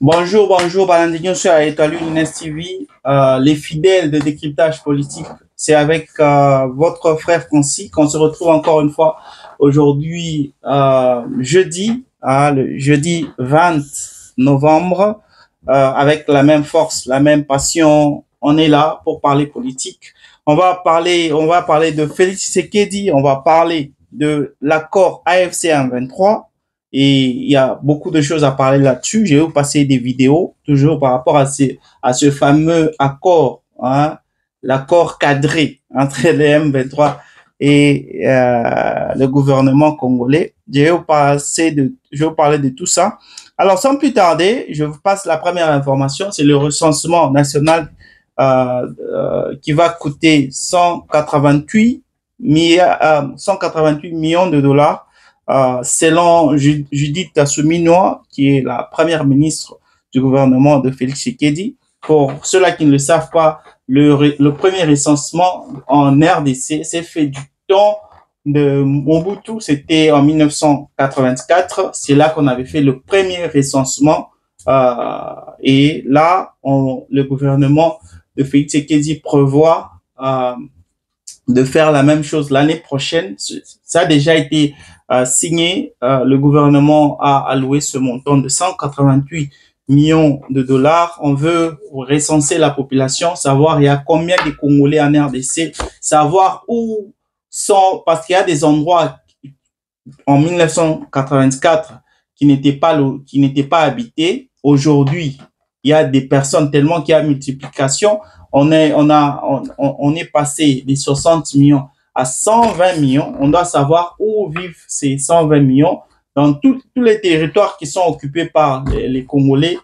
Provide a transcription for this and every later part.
Bonjour, Balandignon sur Étoile Inès TV. Les fidèles de décryptage politique, c'est avec votre frère Francis qu'on se retrouve encore une fois aujourd'hui, jeudi, le jeudi 20 novembre, avec la même force, la même passion. On est là pour parler politique. On va parler de Félix Tshisekedi, on va parler de l'accord AFC M23. Et il y a beaucoup de choses à parler là-dessus. Je vais vous passer des vidéos, toujours par rapport à ce fameux accord, hein, l'accord cadré entre les M23 et le gouvernement congolais. Je vais vous parler de tout ça. Alors, sans plus tarder, je vous passe la première information. C'est le recensement national qui va coûter 188 millions de dollars. Selon Judith Assouminwa, qui est la première ministre du gouvernement de Félix Tshisekedi. Pour ceux-là qui ne le savent pas, le premier recensement en RDC s'est fait du temps de Mobutu, c'était en 1984. C'est là qu'on avait fait le premier recensement. Et là, le gouvernement de Félix Tshisekedi prévoit de faire la même chose l'année prochaine. Ça a déjà été signé. Le gouvernement a alloué ce montant de 188 millions de dollars. On veut recenser la population, savoir il y a combien de Congolais en RDC, savoir où sont, parce qu'il y a des endroits en 1984 qui n'étaient pas habités. Aujourd'hui, il y a des personnes tellement qu'il y a multiplication. On est passé des 60 millions à 120 millions. On doit savoir où vivent ces 120 millions dans tous les territoires qui sont occupés par les Congolais.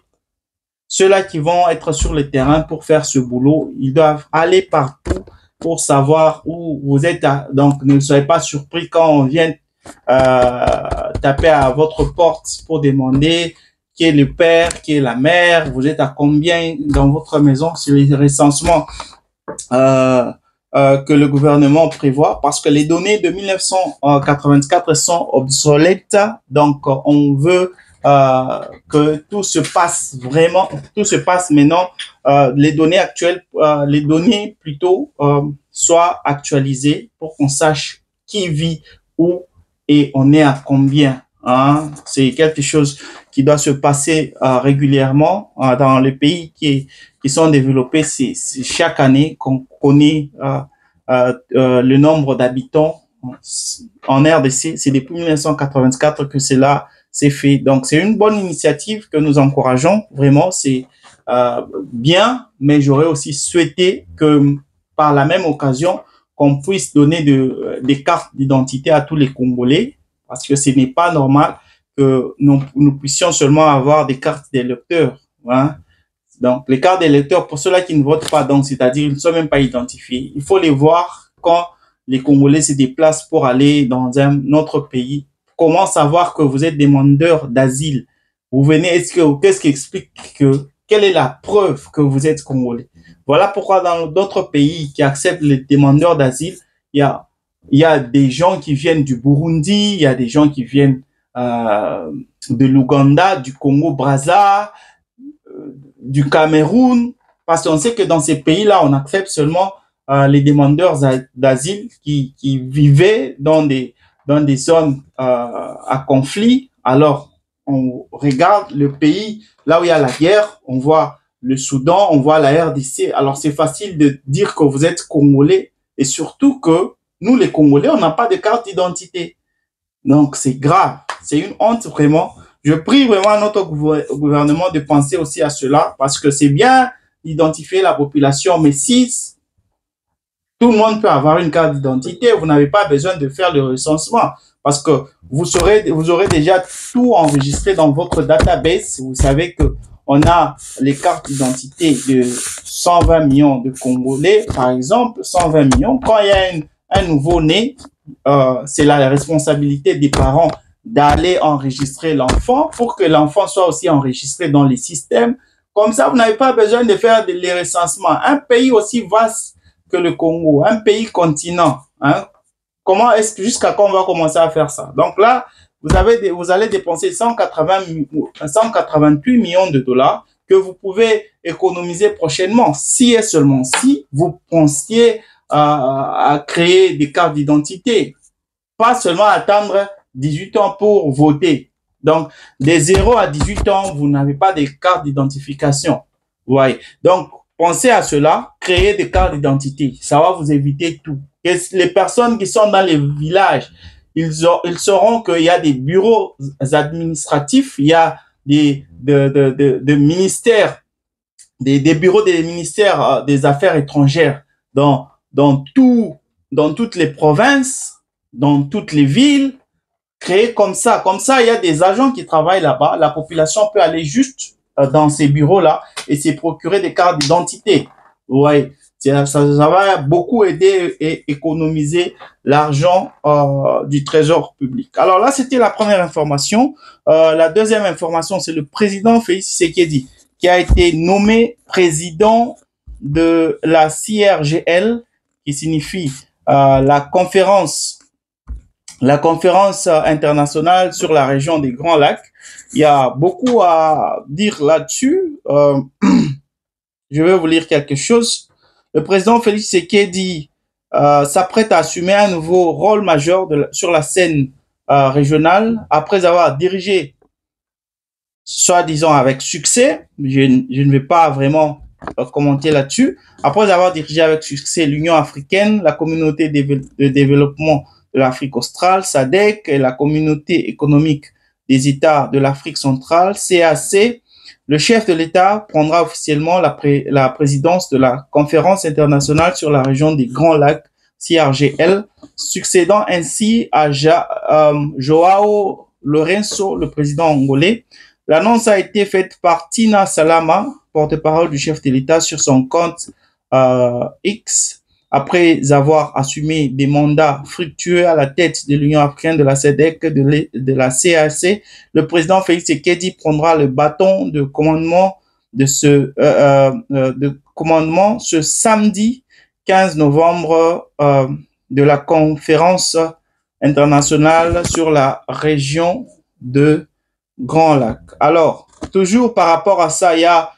Ceux-là qui vont être sur le terrain pour faire ce boulot, ils doivent aller partout pour savoir où vous êtes. Donc, ne soyez pas surpris quand on vient taper à votre porte pour demander qui est le père, qui est la mère, vous êtes à combien dans votre maison. C'est les recensements que le gouvernement prévoit, parce que les données de 1984 sont obsolètes. Donc, on veut que tout se passe vraiment, tout se passe maintenant. Les données actuelles, les données plutôt soient actualisées pour qu'on sache qui vit où et on est à combien. Hein? C'est quelque chose qui doit se passer régulièrement dans les pays qui sont développés. C'est chaque année qu'on connaît le nombre d'habitants en RDC. C'est depuis 1984 que cela s'est fait. Donc, c'est une bonne initiative que nous encourageons. Vraiment, c'est bien, mais j'aurais aussi souhaité que par la même occasion, qu'on puisse donner des cartes d'identité à tous les Congolais, parce que ce n'est pas normal que nous puissions seulement avoir des cartes d'électeurs. Hein. Donc, les cartes d'électeurs, pour ceux-là qui ne votent pas, donc c'est-à-dire ils ne sont même pas identifiés. Il faut les voir quand les Congolais se déplacent pour aller dans un autre pays. Comment savoir que vous êtes demandeur d'asile? Vous venez, qu'est-ce qui explique quelle est la preuve que vous êtes Congolais? Voilà pourquoi dans d'autres pays qui acceptent les demandeurs d'asile, il y a des gens qui viennent du Burundi, il y a des gens qui viennent de l'Ouganda, du Congo-Brazza, du Cameroun, parce qu'on sait que dans ces pays-là, on accepte seulement les demandeurs d'asile qui vivaient dans des zones à conflit. Alors, on regarde le pays, là où il y a la guerre, on voit le Soudan, on voit la RDC. Alors, c'est facile de dire que vous êtes Congolais et surtout que nous, les Congolais, on n'a pas de carte d'identité. Donc, c'est grave. C'est une honte, vraiment. Je prie vraiment notre gouvernement de penser aussi à cela parce que c'est bien d'identifier la population, mais si tout le monde peut avoir une carte d'identité, vous n'avez pas besoin de faire le recensement parce que vous aurez déjà tout enregistré dans votre database. Vous savez que on a les cartes d'identité de 120 millions de Congolais, par exemple, 120 millions. Quand il y a un nouveau-né, c'est la responsabilité des parents d'aller enregistrer l'enfant pour que l'enfant soit aussi enregistré dans les systèmes. Comme ça, vous n'avez pas besoin de faire les recensements. Un pays aussi vaste que le Congo, un pays continent, hein. Comment est-ce que jusqu'à quand on va commencer à faire ça? Donc là, vous allez dépenser 188 millions de dollars que vous pouvez économiser prochainement, si et seulement si vous pensiez à créer des cartes d'identité. Pas seulement attendre 18 ans pour voter. Donc, de 0 à 18 ans, vous n'avez pas de carte d'identification. Vous voyez. Donc, pensez à cela, créez des cartes d'identité. Ça va vous éviter tout. Et les personnes qui sont dans les villages, ils sauront qu'il y a des bureaux administratifs, il y a des ministères, des bureaux des ministères des Affaires étrangères dans toutes les provinces, dans toutes les villes, créés comme ça. Comme ça, il y a des agents qui travaillent là-bas. La population peut aller juste dans ces bureaux-là et se procurer des cartes d'identité. Ouais. Ça va beaucoup aider et économiser l'argent du trésor public. Alors là, c'était la première information. La deuxième information, c'est le président Félix Tshisekedi qui a été nommé président de la CIRGL, qui signifie la conférence internationale sur la région des Grands Lacs. Il y a beaucoup à dire là-dessus. Je vais vous lire quelque chose. Le président Félix Tshisekedi s'apprête à assumer un nouveau rôle majeur sur la scène régionale après avoir dirigé, soi-disant avec succès, je ne vais pas vraiment commenter là-dessus, après avoir dirigé avec succès l'Union africaine, la communauté de développement de l'Afrique australe, SADC, et la communauté économique des États de l'Afrique centrale, CAC, le chef de l'État prendra officiellement la présidence de la conférence internationale sur la région des Grands Lacs, CIRGL, succédant ainsi à Joao Lourenço, le président angolais. L'annonce a été faite par Tina Salama, porte-parole du chef de l'État, sur son compte X, après avoir assumé des mandats fructueux à la tête de l'Union africaine, de la SADC, de la CAC. Le président Félix Tshisekedi prendra le bâton de commandement ce samedi 15 novembre de la conférence internationale sur la région de Grand Lac. Alors, toujours par rapport à ça, il y a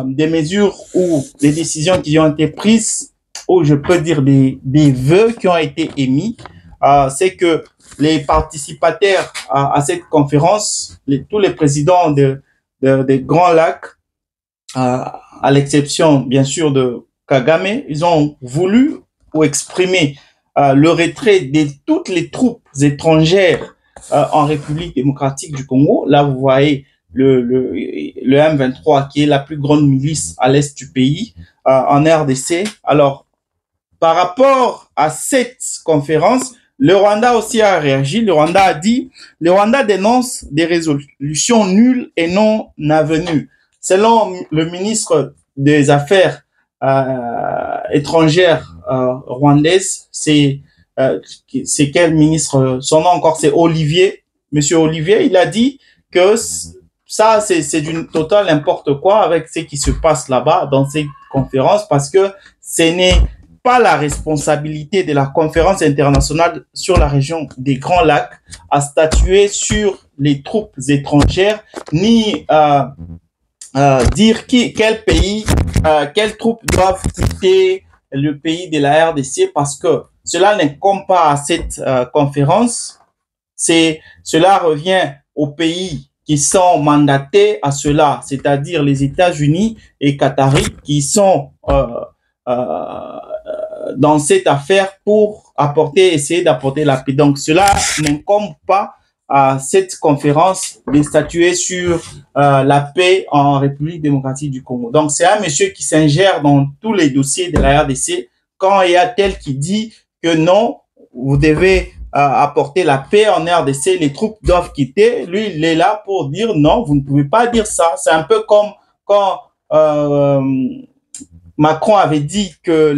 des mesures ou des décisions qui ont été prises, ou je peux dire des vœux qui ont été émis. C'est que les participataires à cette conférence, tous les présidents des Grands Lacs, à l'exception bien sûr de Kagame, ils ont voulu ou exprimé le retrait de toutes les troupes étrangères en République démocratique du Congo. Là, vous voyez le M23 qui est la plus grande milice à l'est du pays, en RDC. Alors, par rapport à cette conférence, le Rwanda aussi a réagi. Le Rwanda a dit, le Rwanda dénonce des résolutions nulles et non avenues. Selon le ministre des Affaires étrangères rwandaise, c'est quel ministre? Son nom encore, c'est Olivier. Monsieur Olivier, il a dit que ça, c'est d'une totale n'importe quoi avec ce qui se passe là-bas dans ces conférences, parce que ce n'est pas la responsabilité de la conférence internationale sur la région des Grands Lacs à statuer sur les troupes étrangères, ni dire quel pays, quelles troupes doivent quitter le pays de la RDC, parce que cela n'incombe pas à cette conférence. Cela revient aux pays qui sont mandatés à cela, c'est-à-dire les États-Unis et Qatari, qui sont dans cette affaire pour essayer d'apporter la paix. Donc, cela n'incombe pas à cette conférence de statuer sur la paix en République démocratique du Congo. Donc, c'est un monsieur qui s'ingère dans tous les dossiers de la RDC quand il y a tel qui dit que non, vous devez apporter la paix en RDC, les troupes doivent quitter. Lui, il est là pour dire non, vous ne pouvez pas dire ça. C'est un peu comme quand Macron avait dit que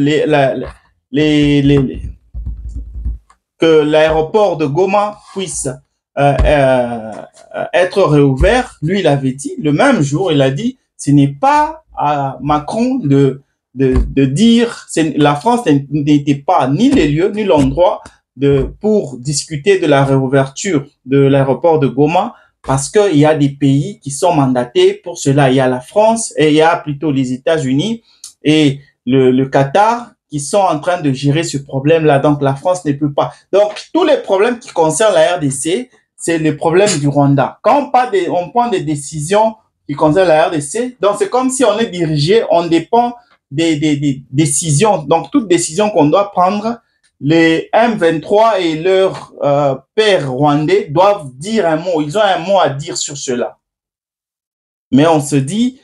que l'aéroport de Goma puisse être réouvert, lui, il avait dit, le même jour, il a dit, ce n'est pas à Macron de dire, la France n'était pas ni les lieux, ni l'endroit pour discuter de la réouverture de l'aéroport de Goma, parce qu'il y a des pays qui sont mandatés pour cela. Il y a la France et il y a plutôt les États-Unis et le Qatar qui sont en train de gérer ce problème-là. Donc, la France ne peut pas. Donc, tous les problèmes qui concernent la RDC, c'est les problèmes du Rwanda. Quand on prend des décisions qui concernent la RDC, donc c'est comme si on est dirigé, on dépend des décisions. Donc, toute décision qu'on doit prendre, les M23 et leurs pères rwandais doivent dire un mot. Ils ont un mot à dire sur cela. Mais on se dit,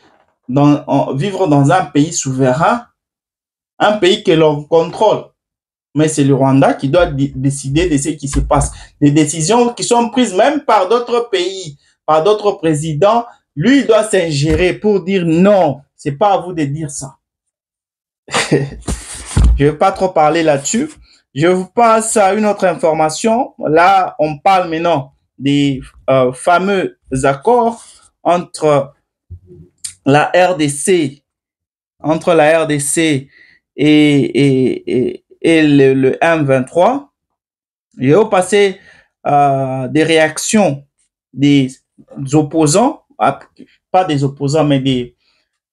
vivre dans un pays souverain, un pays que l'on contrôle. Mais c'est le Rwanda qui doit décider de ce qui se passe. Des décisions qui sont prises même par d'autres pays, par d'autres présidents. Lui, il doit s'ingérer pour dire non, c'est pas à vous de dire ça. Je vais pas trop parler là-dessus. Je vous passe à une autre information. Là, on parle maintenant des fameux accords entre la RDC, et le M23. Je vais passer des réactions des opposants, pas des opposants, mais il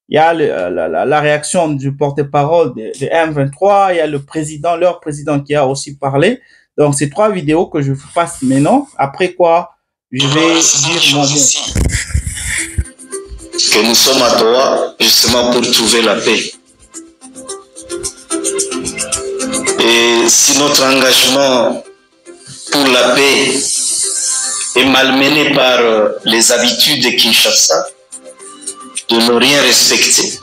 y a la réaction du porte-parole de M23, il y a leur président qui a aussi parlé. Donc, c'est 3 vidéos que je vous passe maintenant. Après quoi, je vais dire mon mot. Que nous sommes à Doha justement pour trouver la paix. Et si notre engagement pour la paix est malmené par les habitudes de Kinshasa, de ne rien respecter,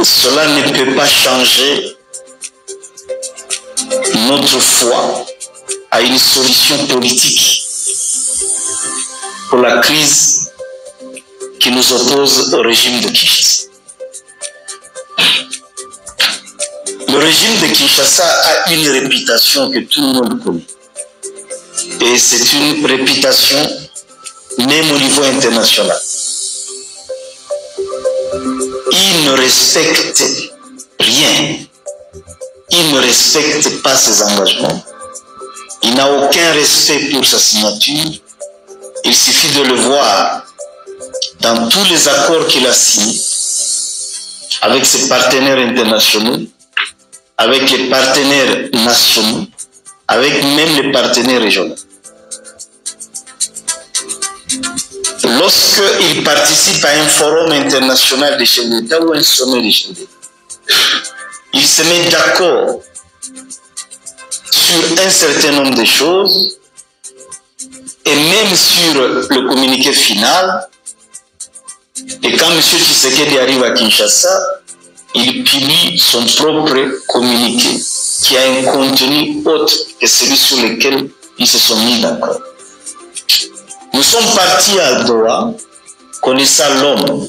cela ne peut pas changer notre foi à une solution politique pour la crise qui nous oppose au régime de Kinshasa. Le régime de Kinshasa a une réputation que tout le monde connaît. Et c'est une réputation même au niveau international. Il ne respecte rien. Il ne respecte pas ses engagements. Il n'a aucun respect pour sa signature. Il suffit de le voir dans tous les accords qu'il a signés avec ses partenaires internationaux, avec les partenaires nationaux, avec même les partenaires régionaux. Lorsqu'il participe à un forum international des chefs d'État ou un sommet des chefs d'État, il se met d'accord sur un certain nombre de choses et même sur le communiqué final. Et quand M. Tshisekedi arrive à Kinshasa, il publie son propre communiqué qui a un contenu autre que celui sur lequel ils se sont mis d'accord. Nous sommes partis à Doha, connaissant l'homme,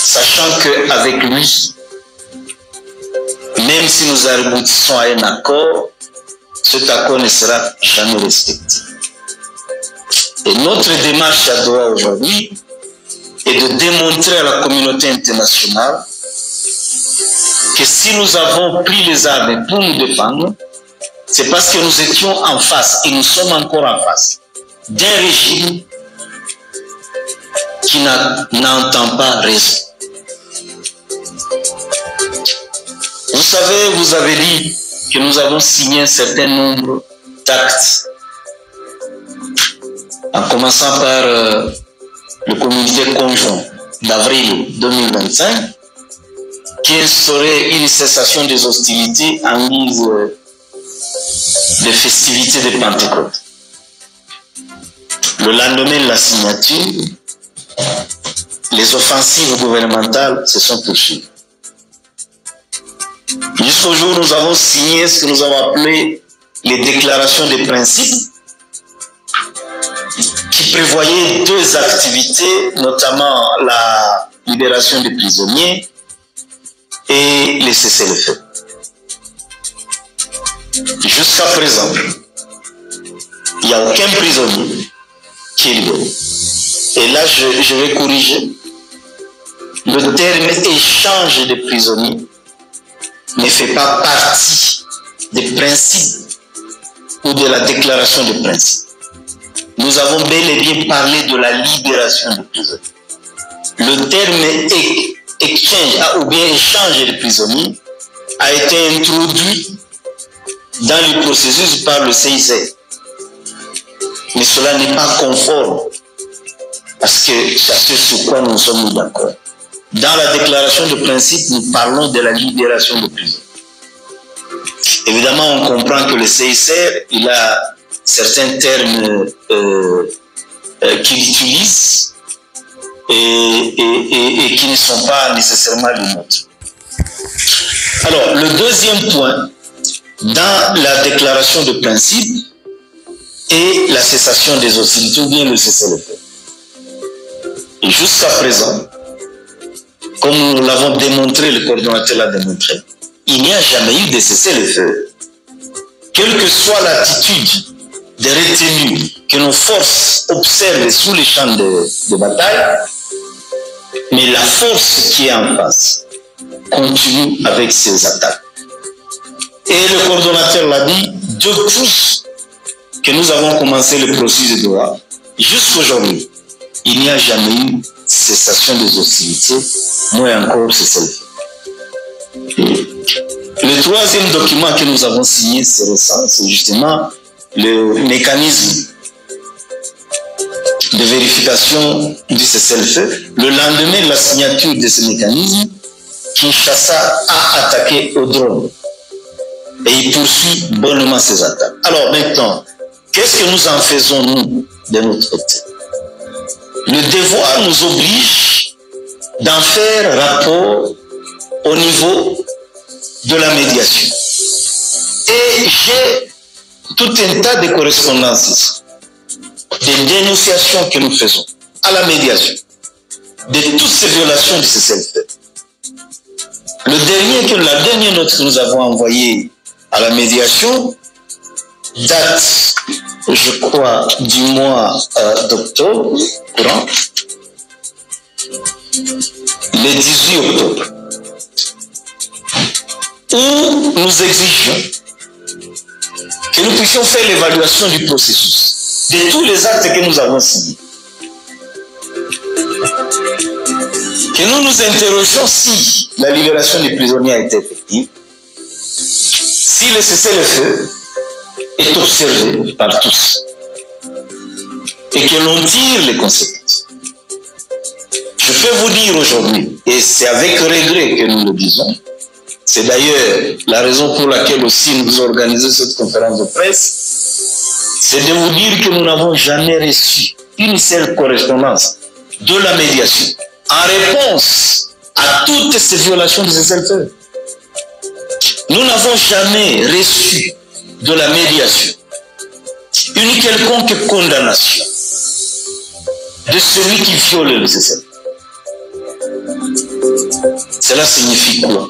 sachant qu'avec lui, même si nous aboutissons à un accord, cet accord ne sera jamais respecté. Et notre démarche à Doha aujourd'hui est de démontrer à la communauté internationale que si nous avons pris les armes pour nous défendre, c'est parce que nous étions en face, et nous sommes encore en face, d'un régime qui n'entend pas raison. Vous savez, vous avez dit que nous avons signé un certain nombre d'actes, en commençant par le communiqué conjoint d'avril 2025, qui instaurait une cessation des hostilités en guise des festivités de Pentecôte. Le lendemain de la signature, les offensives gouvernementales se sont poursuivies. Jusqu'au jour où nous avons signé ce que nous avons appelé les déclarations de principes, qui qui prévoyait deux activités, notamment la libération des prisonniers et les cessez-le-feu. Jusqu'à présent, il n'y a aucun prisonnier qui est libéré. Et là, je vais corriger. Le terme échange de prisonniers ne fait pas partie des principes ou de la déclaration de principe. Nous avons bel et bien parlé de la libération des prisonniers. Le terme exchange ou bien échange de prisonniers a été introduit dans le processus par le CICR. Mais cela n'est pas conforme à ce sur quoi nous sommes mis d'accord. Dans la déclaration de principe, nous parlons de la libération de prisonniers. Évidemment, on comprend que le CICR, il a certains termes qu'il utilise et qui ne sont pas nécessairement les nôtres. Alors, le deuxième point, dans la déclaration de principe, est la cessation des hostilités ou bien le cessez-le-feu. Et jusqu'à présent, comme nous l'avons démontré, le coordonnateur l'a démontré, il n'y a jamais eu de cessez-le-feu. Quelle que soit l'attitude des retenus que nos forces observent sous les champs de bataille, mais la force qui est en face continue avec ses attaques. Et le coordonnateur l'a dit, depuis que nous avons commencé le processus de Doha, jusqu'à aujourd'hui, il n'y a jamais eu cessation des hostilités, moins encore cessez-le-feu. Le troisième document que nous avons signé, c'est récent, c'est justement le mécanisme de vérification du cessez-le-feu. Le lendemain de la signature de ce mécanisme, Kinshasa a attaqué au drone et il poursuit bonnement ses attaques. Alors maintenant, qu'est-ce que nous en faisons, nous, de notre côté? Le devoir nous oblige d'en faire rapport au niveau de la médiation. Et j'ai tout un tas de correspondances ici, des dénonciations que nous faisons à la médiation, de toutes ces violations de cessez-le-feu. La dernière note que nous avons envoyée à la médiation date, je crois, du mois d'octobre, le 18 octobre, où nous exigeons que nous puissions faire l'évaluation du processus, de tous les actes que nous avons signés. Que nous nous interrogeons si la libération des prisonniers a été effective, si le cessez-le-feu est observé par tous, et que l'on tire les conséquences. Je peux vous dire aujourd'hui, et c'est avec regret que nous le disons, c'est d'ailleurs la raison pour laquelle aussi nous organisons cette conférence de presse, c'est de vous dire que nous n'avons jamais reçu une seule correspondance de la médiation en réponse à toutes ces violations de cessez-le-feu. Nous n'avons jamais reçu de la médiation une quelconque condamnation de celui qui viole le cessez-le-feu. Cela signifie quoi?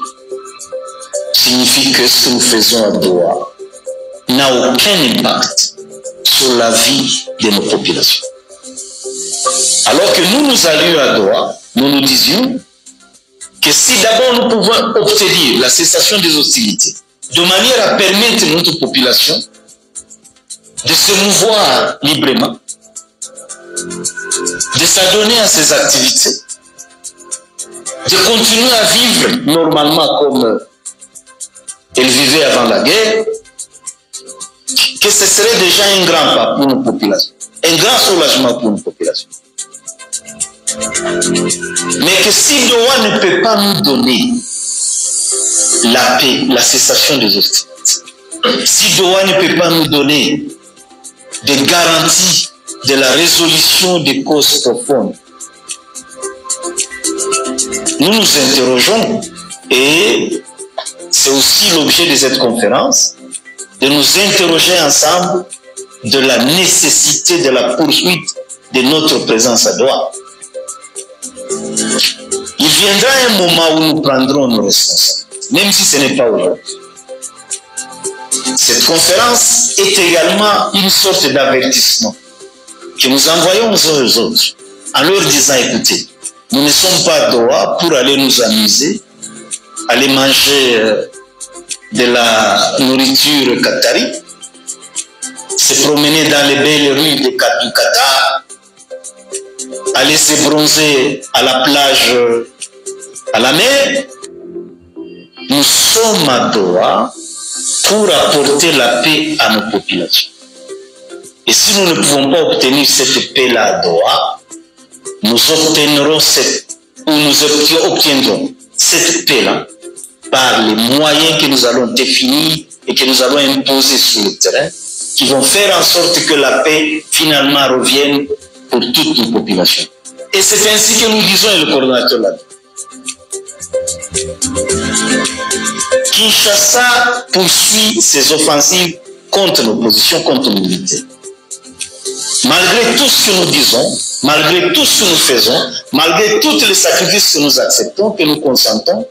Signifie que ce que nous faisons à Doha n'a aucun impact sur la vie de nos populations. Alors que nous allions à Doha, nous nous disions que si d'abord nous pouvons obtenir la cessation des hostilités, de manière à permettre à notre population de se mouvoir librement, de s'adonner à ses activités, de continuer à vivre normalement comme elle vivait avant la guerre, que ce serait déjà un grand pas pour nos populations, un grand soulagement pour nos populations. Mais que si Doha ne peut pas nous donner la paix, la cessation des hostilités, si Doha ne peut pas nous donner des garanties de la résolution des causes profondes, nous nous interrogeons, et c'est aussi l'objet de cette conférence, de nous interroger ensemble de la nécessité de la poursuite de notre présence à Doha. Il viendra un moment où nous prendrons nos responsabilités, même si ce n'est pas aujourd'hui. Cette conférence est également une sorte d'avertissement que nous envoyons aux autres en leur disant, écoutez, nous ne sommes pas à Doha pour aller nous amuser, aller manger de la nourriture qatari, se promener dans les belles rues du Qatar, aller se bronzer à la plage, à la mer. Nous sommes à Doha pour apporter la paix à nos populations. Et si nous ne pouvons pas obtenir cette paix-là à Doha, nous obtiendrons cette paix-là par les moyens que nous allons définir et que nous allons imposer sur le terrain, qui vont faire en sorte que la paix finalement revienne pour toutes nos populations. Et c'est ainsi que nous disons, et le coordonnateur l'a dit. Kinshasa poursuit ses offensives contre l'opposition, contre nos militaires. Malgré tout ce que nous disons, malgré tout ce que nous faisons, malgré tous les sacrifices que nous acceptons, que nous consentons,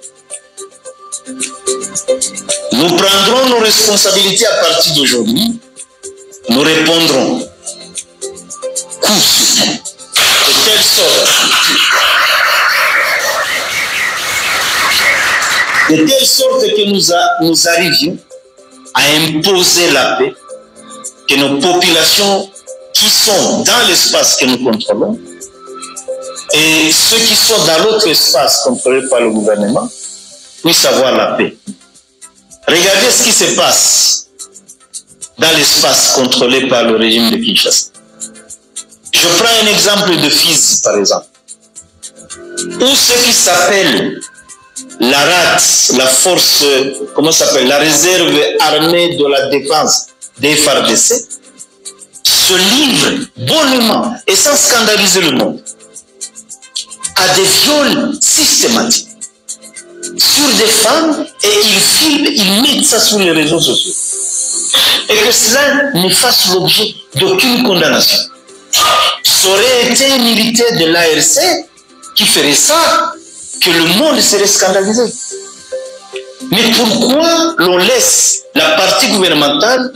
nous prendrons nos responsabilités à partir d'aujourd'hui. Nous répondrons coup sur coup, de telle sorte que nous arrivions à imposer la paix, que nos populations qui sont dans l'espace que nous contrôlons et ceux qui sont dans l'autre espace contrôlé par le gouvernement puissent avoir la paix. Regardez ce qui se passe dans l'espace contrôlé par le régime de Kinshasa. Je prends un exemple de Fizi, par exemple, où ce qui s'appelle la RAT, la force, comment ça s'appelle, la réserve armée de la défense des FARDC, se livre bonnement et sans scandaliser le monde à des viols systématiques sur des femmes et ils filment, ils mettent ça sur les réseaux sociaux. Et que cela ne fasse l'objet d'aucune condamnation. Ça aurait été un militaire de l'ARC qui ferait ça, que le monde serait scandalisé. Mais pourquoi l'on laisse la partie gouvernementale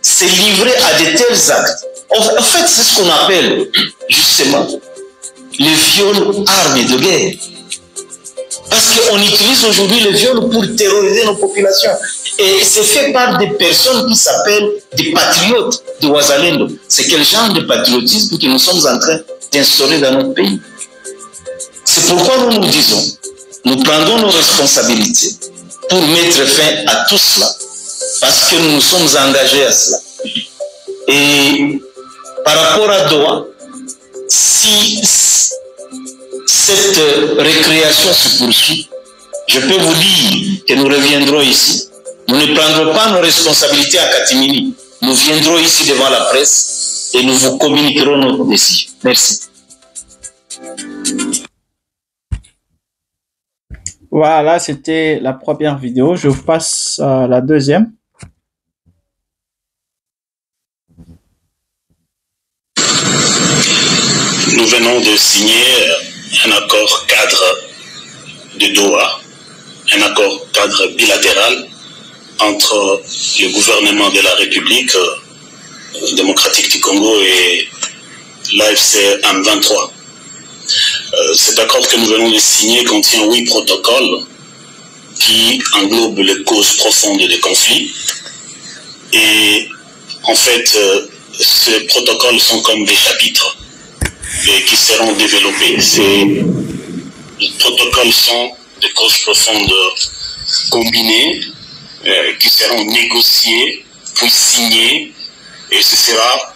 se livrer à de tels actes? En fait, c'est ce qu'on appelle justement les viols armes de guerre. Parce qu'on utilise aujourd'hui les viols pour terroriser nos populations. Et c'est fait par des personnes qui s'appellent des patriotes de Ouazalendo. C'est quel genre de patriotisme que nous sommes en train d'instaurer dans notre pays? C'est pourquoi nous nous disons, nous prendrons nos responsabilités pour mettre fin à tout cela. Parce que nous nous sommes engagés à cela. Et par rapport à Doha, si cette récréation se poursuit, je peux vous dire que nous reviendrons ici. Nous ne prendrons pas nos responsabilités à Katimini. Nous viendrons ici devant la presse et nous vous communiquerons notre décision. Merci. Voilà, c'était la première vidéo. Je vous passe à la deuxième. Nous venons de signer un accord cadre de Doha, un accord cadre bilatéral entre le gouvernement de la République démocratique du Congo et l'AFC M23. Cet accord que nous venons de signer contient 8 protocoles qui englobent les causes profondes des conflits. Et en fait, ces protocoles sont comme des chapitres qui seront développés. Ces protocoles sont des causes profondes combinées qui seront négociées, puis signées, et ce sera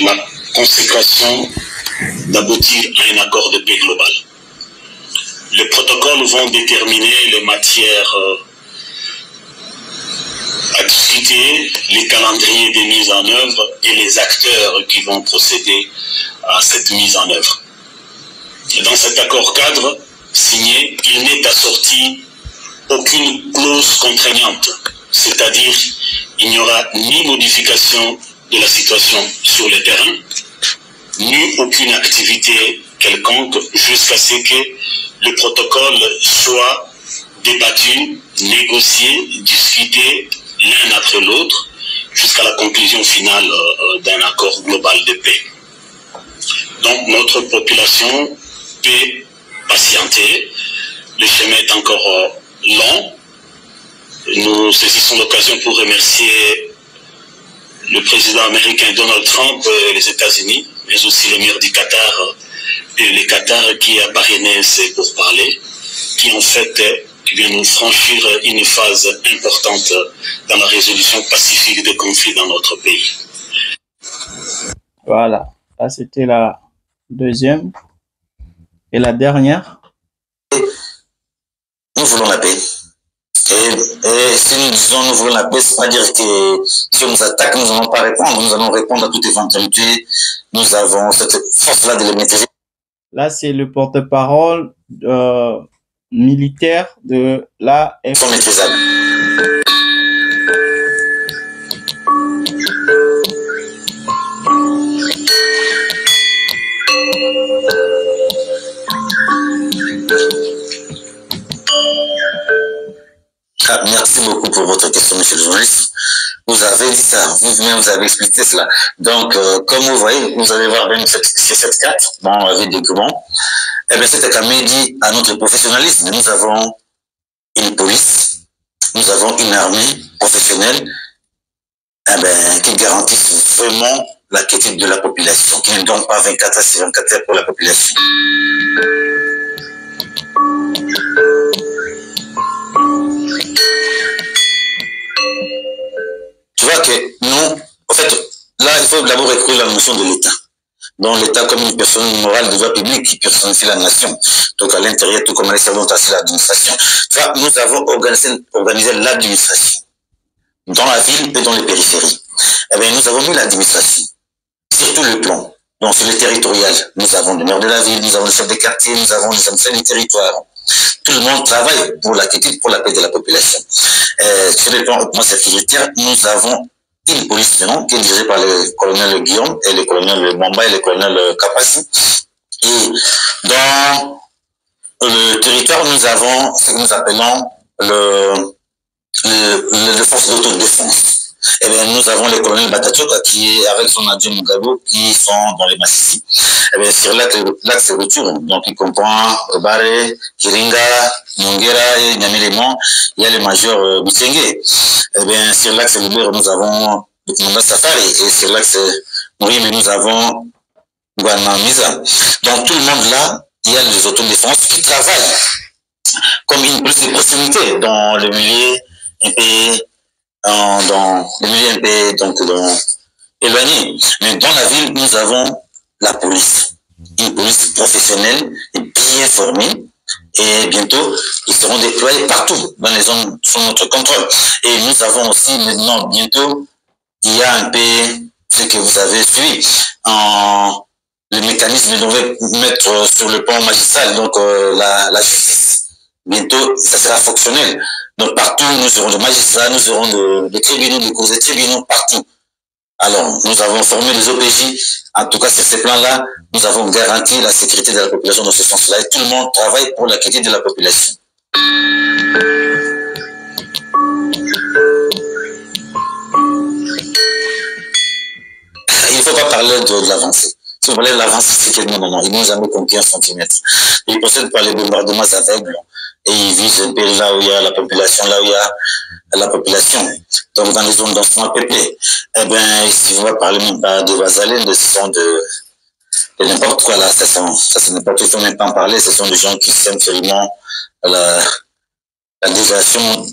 la consécration d'aboutir à un accord de paix global. Les protocoles vont déterminer les matières à discuter, les calendriers de mise en œuvre et les acteurs qui vont procéder à cette mise en œuvre. Et dans cet accord cadre signé, il n'est assorti aucune clause contraignante, c'est-à-dire il n'y aura ni modification de la situation sur le terrain, ni aucune activité quelconque jusqu'à ce que le protocole soit débattu, négocié, discuté l'un après l'autre jusqu'à la conclusion finale d'un accord global de paix. Donc notre population peut patienter. Le chemin est encore long. Nous saisissons l'occasion pour remercier le président américain Donald Trump et les États-Unis, mais aussi l'émir du Qatar et le Qatar qui a parrainé ces pourparlers, qui en fait vient nous franchir une phase importante dans la résolution pacifique des conflits dans notre pays. Voilà, ça c'était la deuxième. Et la dernière? Nous voulons la paix. Et si nous disons nous voulons la paix, c'est pas dire que si on nous attaque, nous n'allons pas répondre. Nous allons répondre à toute éventualité. Nous avons cette force-là de les maîtriser. Là, c'est le porte-parole militaire de la Ils sont maîtrisables. Merci beaucoup pour votre question, monsieur le journaliste. Vous avez dit ça, vous-même vous avez expliqué cela. Donc, comme vous voyez, vous allez voir même cette carte dans les documents. Eh bien, c'est un dit à notre professionnalisme. Nous avons une police, nous avons une armée professionnelle qui garantissent vraiment la quiétude de la population, qui ne donne pas 24 à 24 heures pour la population. Tu vois que nous, en fait, là, il faut d'abord recourir la notion de l'État. Donc, l'État comme une personne morale de droit public qui personnifie la nation. Donc, à l'intérieur, tout comme à l'extérieur, c'est l'administration. Tu vois, nous avons organisé l'administration dans la ville et dans les périphéries. Eh bien, nous avons mis l'administration sur tout le plan. Donc, sur le territorial, nous avons le maire de la ville, nous avons le chef de quartier, nous avons les anciens du territoire. Tout le monde travaille pour la quiétude, pour la paix de la population. Sur le plan sécuritaire, nous avons une police maintenant qui est dirigée par le colonel Guillaume et le colonel Mamba et le colonel Kapassi. Et dans le territoire, nous avons ce que nous appelons le force d'autodéfense. Eh bien, nous avons le colonel Batatioka qui est avec son adjoint Mugabe qui sont dans les Massissi. Eh bien, sur l'axe de rupture, donc il comprend Bare, Kiringa, Mongera et Nyamilémon, il y a le major Bitsenge. Eh bien, sur l'axe de Lubero, nous avons le commandant Safari et sur l'axe Mourime, nous avons Guanamiza. Donc, tout le monde là, il y a les autodéfenses qui travaillent comme une police de proximité dans le milieu un peu éloigné. Mais dans la ville, nous avons la police. Une police professionnelle et bien formée. Et bientôt, ils seront déployés partout dans les zones sous notre contrôle. Et nous avons aussi maintenant, bientôt, il y a un peu ce que vous avez suivi. Le mécanisme devrait mettre sur le plan magistral, donc la justice. Bientôt, ça sera fonctionnel. Donc partout, nous aurons des magistrats, nous aurons des tribunaux, des cours de tribunaux, partout. Alors, nous avons formé les OPJ. En tout cas, sur ces plans-là, nous avons garanti la sécurité de la population dans ce sens-là. Et tout le monde travaille pour la quiétude de la population. Il ne faut pas parler de l'avancée. Si vous voulez, l'avancée, c'est quel moment? Ils n'ont jamais conquis 1 centimètre. Ils procèdent par les bombardements aveugles. Et ils visent un peu là où il y a la population, là où il y a la population. Donc, dans les zones densément peuplées. Eh bien, si vous ne parlez même pas de vasalines, de ce sont de n'importe quoi là, ça c'est n'importe quoi, il ne faut même pas en parler. Ce sont des gens qui s'aiment seulement la dégradation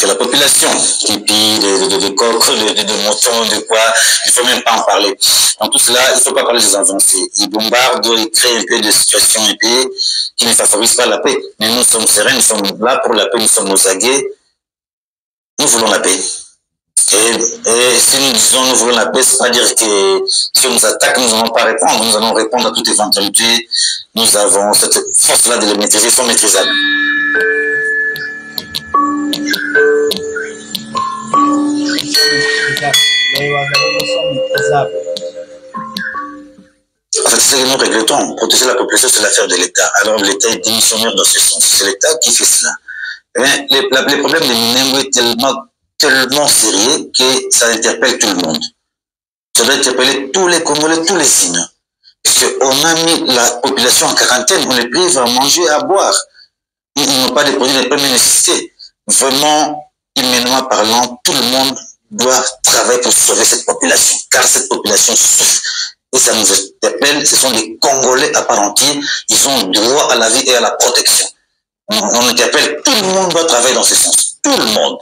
de la population, qui pillent de coqs, de moutons, de quoi, il ne faut même pas en parler. Dans tout cela, il ne faut pas parler des avancées. Ils bombardent, ils créent un peu de situations un peu qui ne favorisent pas la paix. Mais nous sommes sereins, nous sommes là pour la paix, nous sommes aux aguets. Nous voulons la paix. Et si nous disons nous voulons la paix, c'est pas dire que si on nous attaque, nous n'allons pas répondre. Nous allons répondre à toute éventualité. Nous avons cette force-là de les maîtriser, ils sont maîtrisables. En fait, ce que nous regrettons. Protéger la population, c'est l'affaire de l'État. Alors l'État est démissionnaire dans ce sens. C'est l'État qui fait cela. Mais les problèmes de Minembwe est tellement sérieux que ça interpelle tout le monde. Ça doit interpeller tous les Congolais, tous les signes. Parce qu'on a mis la population en quarantaine, on les prive à manger et à boire. Ils n'ont pas de produits de première nécessité. Vraiment, humainement parlant, tout le monde doit travailler pour sauver cette population, car cette population souffre. Et ça nous interpelle, ce sont des Congolais à part entière, ils ont droit à la vie et à la protection. On interpelle, tout le monde doit travailler dans ce sens, tout le monde.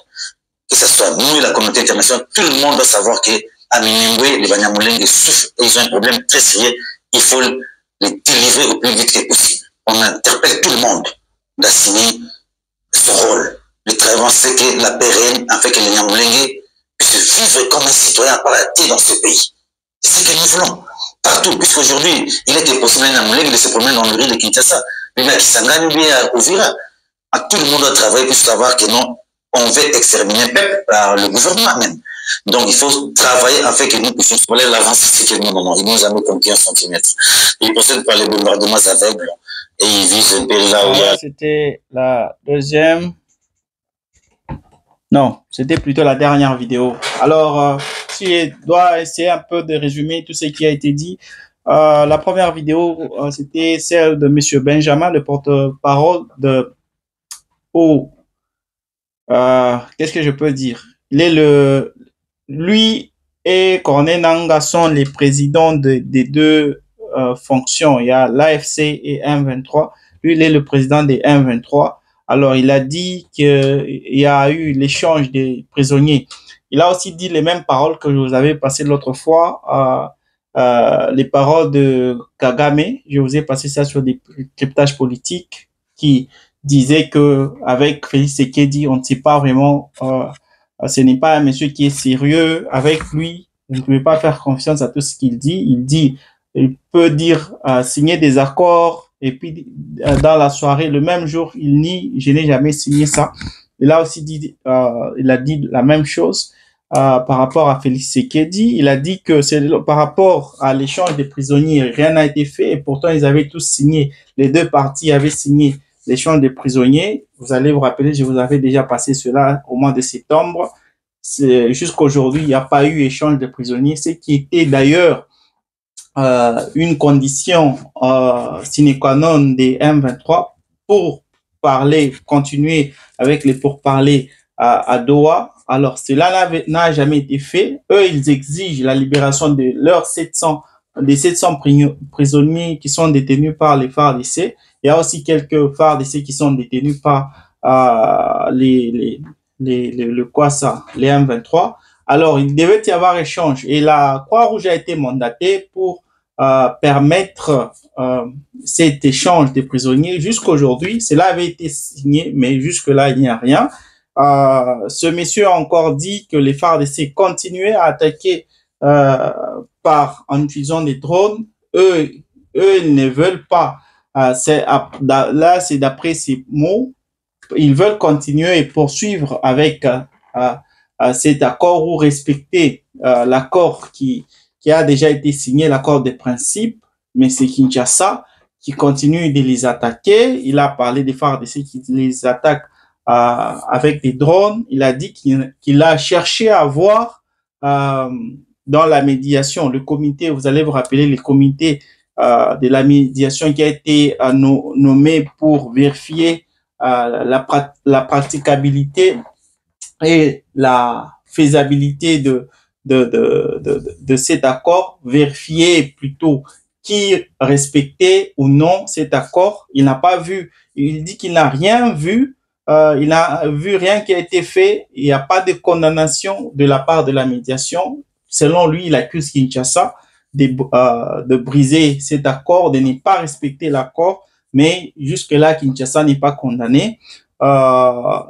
Que ce soit nous et la communauté internationale, tout le monde doit savoir qu'à Minembwe, les Banyamulenge souffrent et ils ont un problème très sérieux. Il faut les délivrer au plus vite que possible. On interpelle tout le monde d'assumer son rôle. Le travail, c'est que la paix règne afin que les Banyamulenge puissent vivre comme un citoyen à part entière dans ce pays. C'est ce que nous voulons. Partout, puisqu'aujourd'hui, il était possible à un Banyamulenge de se promener dans le riz de Kinshasa, mais à Kisangani ou bien à Uvira. Tout le monde doit travailler pour savoir que non, on veut exterminer le peuple par le gouvernement même. Donc il faut travailler afin que nous puissions voler l'avancée sécuritairement. Ils n'ont jamais compris un centimètre. Ils procèdent par les bombardements aveugles et ils visent un peu là où il y a... C'était la deuxième. Non, c'était plutôt la dernière vidéo. Alors, si je dois essayer un peu de résumer tout ce qui a été dit, la première vidéo, c'était celle de M. Benjamin, le porte-parole de... Oh, qu'est-ce que je peux dire? Il est lui et Corneille Nangaa sont les présidents des deux fonctions. Il y a l'AFC et M23. Lui, il est le président des M23. Alors, il a dit qu'il y a eu l'échange des prisonniers. Il a aussi dit les mêmes paroles que je vous avais passées l'autre fois, les paroles de Kagame. Je vous ai passé ça sur des cryptages politiques qui disait que avec Félix Tshisekedi, on ne sait pas vraiment, ce n'est pas un monsieur qui est sérieux. Avec lui, vous ne pouvez pas faire confiance à tout ce qu'il dit. Il peut dire, signer des accords, et puis dans la soirée, le même jour, il nie, je n'ai jamais signé ça. Il a aussi dit, il a dit la même chose par rapport à Félix Tshisekedi. Il a dit que c'est par rapport à l'échange des prisonniers, rien n'a été fait, et pourtant ils avaient tous signé. Les deux parties avaient signé l'échange des prisonniers. Vous allez vous rappeler, je vous avais déjà passé cela au mois de septembre. Jusqu'à aujourd'hui, il n'y a pas eu échange de prisonniers, ce qui était d'ailleurs une condition sine qua non des M23 pour continuer avec les pourparlers à Doha. Alors, cela n'a jamais été fait. Eux, ils exigent la libération de leurs 700 prisonniers qui sont détenus par les FARDC. Il y a aussi quelques FARDC qui sont détenus par les M23. Alors, il devait y avoir échange. Et la Croix-Rouge a été mandatée pour permettre cet échange des prisonniers. Jusqu'aujourd'hui, cela avait été signé, mais jusque-là, il n'y a rien. Ce monsieur a encore dit que les FARDC continuaient à attaquer en utilisant des drones. Eux, ils ne veulent pas. Là, c'est d'après ces mots, ils veulent continuer et poursuivre avec cet accord ou respecter l'accord qui a déjà été signé, l'accord des principes, mais c'est Kinshasa qui continue de les attaquer. Il a parlé des FARDC qui les attaquent avec des drones. Il a dit qu'il a cherché à voir dans la médiation, le comité, vous allez vous rappeler, le comité de la médiation qui a été nommé pour vérifier la praticabilité et la faisabilité de cet accord, vérifier plutôt qui respectait ou non cet accord. Il n'a pas vu, il dit qu'il n'a rien vu, il n'a vu rien qui a été fait, il n'y a pas de condamnation de la part de la médiation. Selon lui, il accuse Kinshasa de briser cet accord, de ne pas respecter l'accord, mais jusque-là, Kinshasa n'est pas condamné.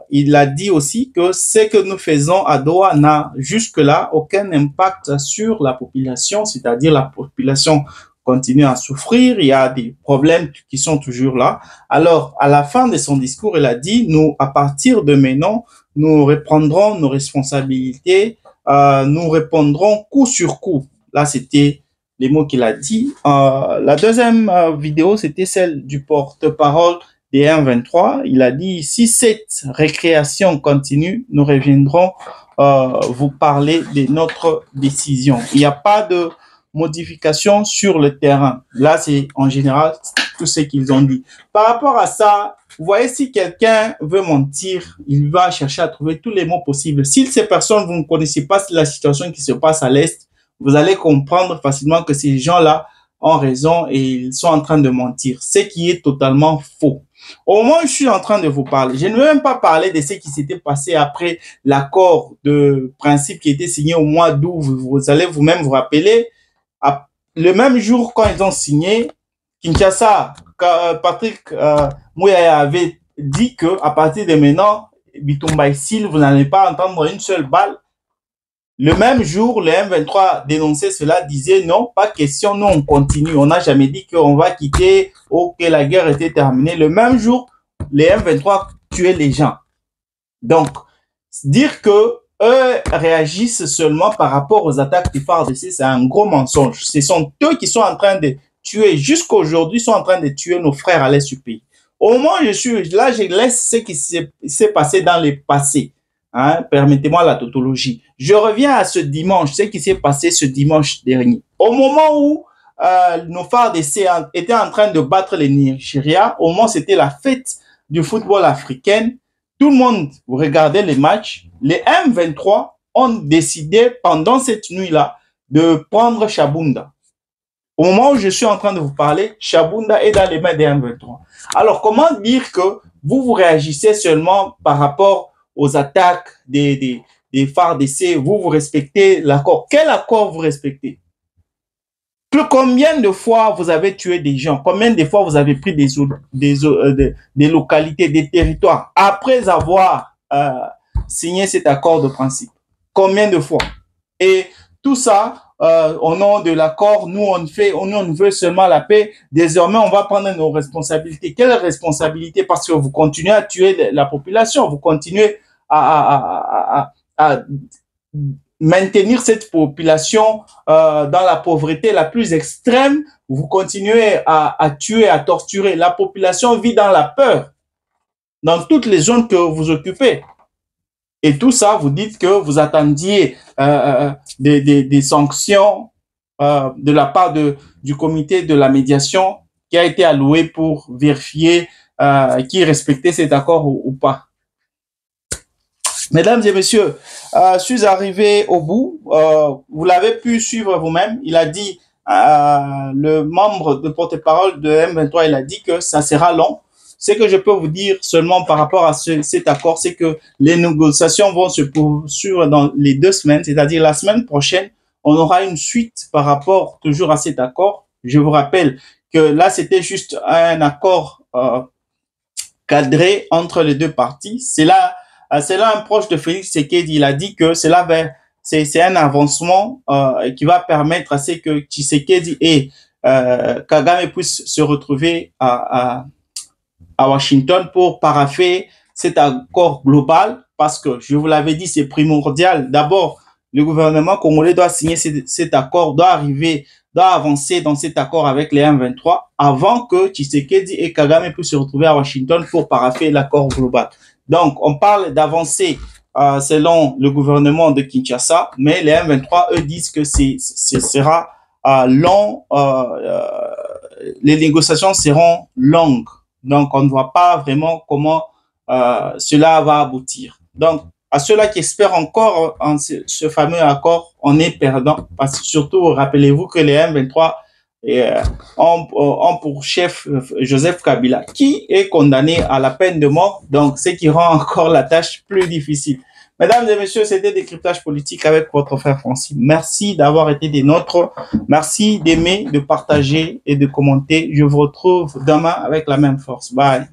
Il a dit aussi que ce que nous faisons à Doha n'a jusque-là aucun impact sur la population, c'est-à-dire la population continue à souffrir, il y a des problèmes qui sont toujours là. Alors, à la fin de son discours, il a dit, nous, à partir de maintenant, nous reprendrons nos responsabilités, nous répondrons coup sur coup. Là, c'était les mots qu'il a dit. La deuxième vidéo, c'était celle du porte-parole des M23. Il a dit, si cette récréation continue, nous reviendrons vous parler de notre décision. Il n'y a pas de modification sur le terrain. Là, c'est en général tout ce qu'ils ont dit. Par rapport à ça, vous voyez, si quelqu'un veut mentir, il va chercher à trouver tous les mots possibles. Si ces personnes, vous ne connaissez pas la situation qui se passe à l'Est, vous allez comprendre facilement que ces gens-là ont raison et ils sont en train de mentir, ce qui est totalement faux. Au moment où je suis en train de vous parler, je ne veux même pas parler de ce qui s'était passé après l'accord de principe qui a été signé au mois d'août. Vous allez vous-même vous rappeler, le même jour quand ils ont signé, Kinshasa, Patrick Mouyaya avait dit que à partir de maintenant, Bitumba ici, vous n'allez pas entendre une seule balle. Le même jour, le M23 dénonçait cela, disait non, pas question, nous on continue. On n'a jamais dit qu'on va quitter ou que la guerre était terminée. Le même jour, les M23 tuaient les gens. Donc, dire que eux réagissent seulement par rapport aux attaques du FARDC, c'est un gros mensonge. Ce sont eux qui sont en train de tuer, jusqu'aujourd'hui, sont en train de tuer nos frères à l'est du pays. Au moment où je suis là, je laisse ce qui s'est passé dans le passé. Hein, permettez-moi la tautologie. Je reviens à ce dimanche, ce qui s'est passé ce dimanche dernier. Au moment où nos FARDC étaient en train de battre les Nigeria, au moment où c'était la fête du football africain, tout le monde regardait les matchs. Les M23 ont décidé pendant cette nuit-là de prendre Chabunda. Au moment où je suis en train de vous parler, Chabunda est dans les mains des M23. Alors, comment dire que vous réagissez seulement par rapport aux attaques des FARDC, vous respectez l'accord. Quel accord vous respectez? Combien de fois vous avez tué des gens? Combien de fois vous avez pris des localités, des territoires après avoir signé cet accord de principe? Combien de fois? Et tout ça, au nom de l'accord, nous on veut seulement la paix. Désormais, on va prendre nos responsabilités. Quelles responsabilités? Parce que vous continuez à tuer la population, vous continuez à maintenir cette population dans la pauvreté la plus extrême. Vous continuez à tuer, à torturer. La population vit dans la peur dans toutes les zones que vous occupez. Et tout ça, vous dites que vous attendiez des sanctions de la part du comité de la médiation qui a été alloué pour vérifier qui respectait cet accord ou pas. Mesdames et messieurs, je suis arrivé au bout. Vous l'avez pu suivre vous-même. Il a dit, le membre de porte-parole de M23, il a dit que ça sera long. Ce que je peux vous dire seulement par rapport à cet accord, c'est que les négociations vont se poursuivre dans les 2 semaines, c'est-à-dire la semaine prochaine, on aura une suite par rapport toujours à cet accord. Je vous rappelle que là, c'était juste un accord cadré entre les deux parties. C'est là un proche de Félix Tshisekedi, il a dit que c'est un avancement qui va permettre à ce que Tshisekedi et Kagame puissent se retrouver à Washington pour parapher cet accord global, parce que, je vous l'avais dit, c'est primordial. D'abord, le gouvernement congolais doit signer cet accord, doit avancer dans cet accord avec les M23 avant que Tshisekedi et Kagame puissent se retrouver à Washington pour parapher l'accord global. Donc, on parle d'avancer selon le gouvernement de Kinshasa, mais les M23, eux, disent que ce sera long, les négociations seront longues. Donc, on ne voit pas vraiment comment cela va aboutir. Donc, à ceux-là qui espèrent encore en ce fameux accord, on est perdant. Parce que surtout, rappelez-vous que les M23 ont pour chef Joseph Kabila, qui est condamné à la peine de mort. Donc, ce qui rend encore la tâche plus difficile. Mesdames et messieurs, c'était Décryptage politique avec votre frère Francis. Merci d'avoir été des nôtres. Merci d'aimer, de partager et de commenter. Je vous retrouve demain avec la même force. Bye.